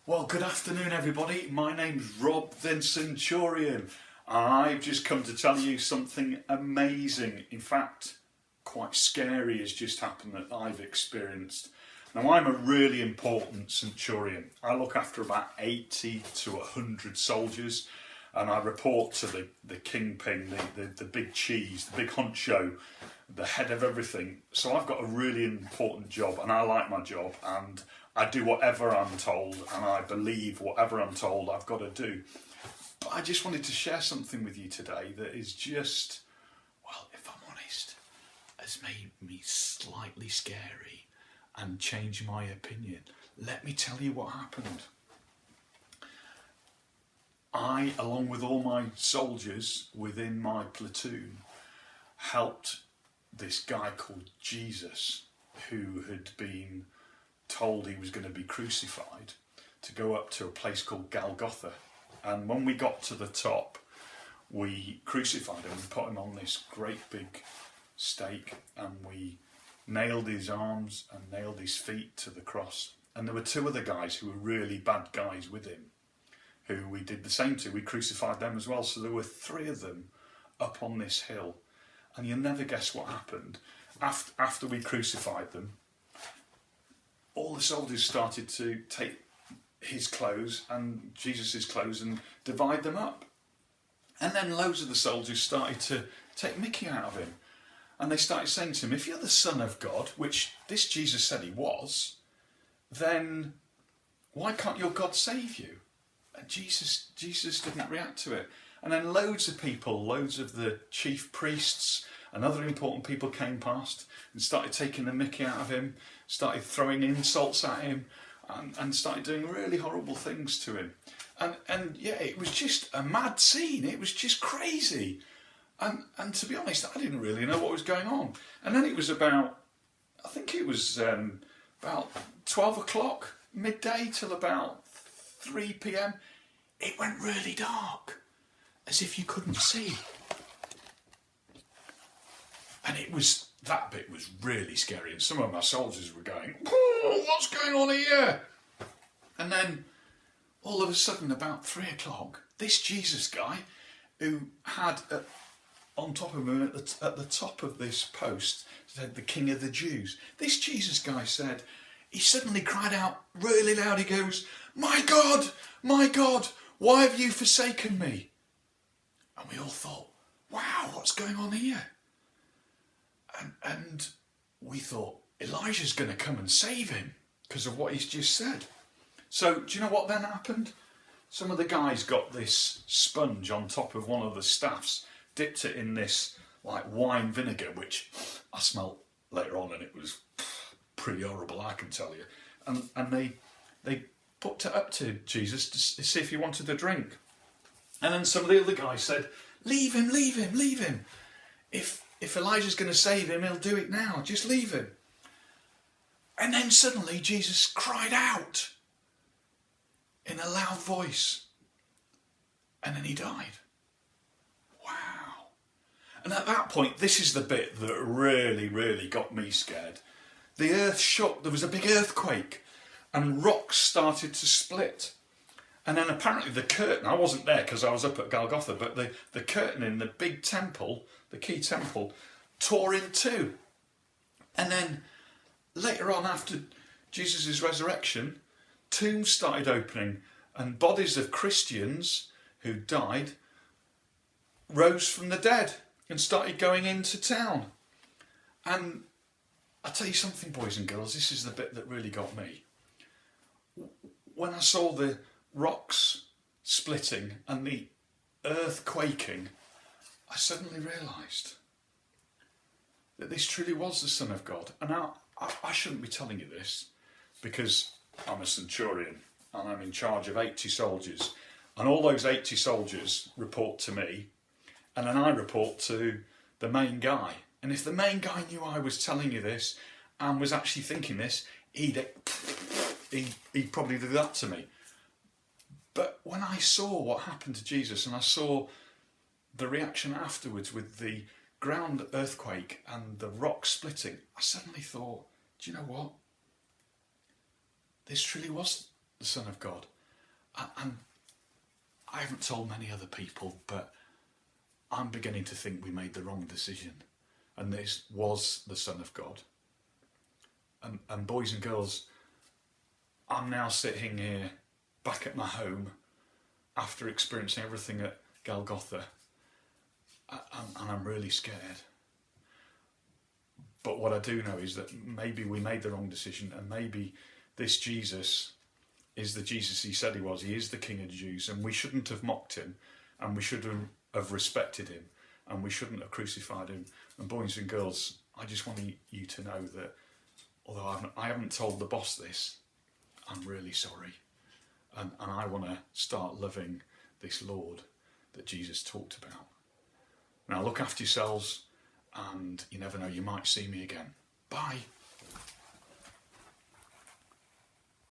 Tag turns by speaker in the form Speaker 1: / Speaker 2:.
Speaker 1: Well, good afternoon, everybody. My name's Rob, the Centurion, and I've just come to tell you something amazing. In fact, quite scary has just happened that I've experienced. Now, I'm a really important Centurion. I look after about 80 to 100 soldiers, and I report to the kingpin, the big cheese, the big honcho, the head of everything. So I've got a really important job, and I like my job, and I do whatever I'm told, and I believe whatever I'm told I've got to do. But I just wanted to share something with you today that is just, well, if I'm honest, has made me slightly scary and changed my opinion. Let me tell you what happened. I, along with all my soldiers within my platoon, helped this guy called Jesus, who had been told he was going to be crucified, to go up to a place called Golgotha. And when we got to the top, we crucified him. We put him on this great big stake, and we nailed his arms and nailed his feet to the cross. And there were two other guys who were really bad guys with him, who we did the same to. We crucified them as well. So there were three of them up on this hill. And you'll never guess what happened. After we crucified them, all the soldiers started to take his clothes and Jesus' clothes and divide them up. And then loads of the soldiers started to take mickey out of him. And they started saying to him, if you're the Son of God, which this Jesus said he was, then why can't your God save you? And Jesus didn't react to it. And then loads of people, loads of the chief priests and other important people came past and started taking the mickey out of him, started throwing insults at him, and started doing really horrible things to him. And yeah, it was just a mad scene. It was just crazy. And to be honest, I didn't really know what was going on. And then it was about 12 o'clock, midday, till about 3 p.m. It went really dark, as if you couldn't see. And that bit was really scary, and some of my soldiers were going, "Oh, what's going on here?" And then, all of a sudden, about 3 o'clock, this Jesus guy, who had on top of him at the top of this post, said, "The King of the Jews." This Jesus guy said, he suddenly cried out really loud. He goes, my God, why have you forsaken me?" And we all thought, wow, what's going on here? And we thought, Elijah's going to come and save him because of what he's just said. So do you know what then happened? Some of the guys got this sponge on top of one of the staffs, dipped it in this like wine vinegar, which I smelt later on, and it was pretty horrible, I can tell you. And they put it up to Jesus to see if he wanted a drink. And then some of the other guys said, leave him. If Elijah's going to save him, he'll do it now. Just leave him. And then suddenly Jesus cried out in a loud voice. And then he died. Wow. And at that point, this is the bit that really, really got me scared. The earth shook. There was a big earthquake. And rocks started to split. And then apparently the curtain, I wasn't there because I was up at Golgotha, but the curtain in the big temple, the key temple, tore in two. And then later on, after Jesus' resurrection, tombs started opening and bodies of Christians who died rose from the dead and started going into town. And I'll tell you something, boys and girls, this is the bit that really got me. When I saw the rocks splitting and the earth quaking, I suddenly realised that this truly was the Son of God. And now, I shouldn't be telling you this because I'm a centurion and I'm in charge of 80 soldiers. And all those 80 soldiers report to me, and then I report to the main guy. And if the main guy knew I was telling you this and was actually thinking this, he'd probably do that to me. But when I saw what happened to Jesus, and I saw the reaction afterwards with the ground earthquake and the rock splitting, I suddenly thought, do you know what? This truly was the Son of God. And I haven't told many other people, but I'm beginning to think we made the wrong decision. And this was the Son of God. And boys and girls, I'm now sitting here back at my home after experiencing everything at Golgotha, and I'm really scared. But what I do know is that maybe we made the wrong decision, and maybe this Jesus is the Jesus he said he was. He is the King of the Jews, and we shouldn't have mocked him, and we should have respected him, and we shouldn't have crucified him. And boys and girls, I just want you to know that although I haven't told the boss this, I'm really sorry. And I want to start loving this Lord that Jesus talked about. Now look after yourselves, and you never know, you might see me again. Bye.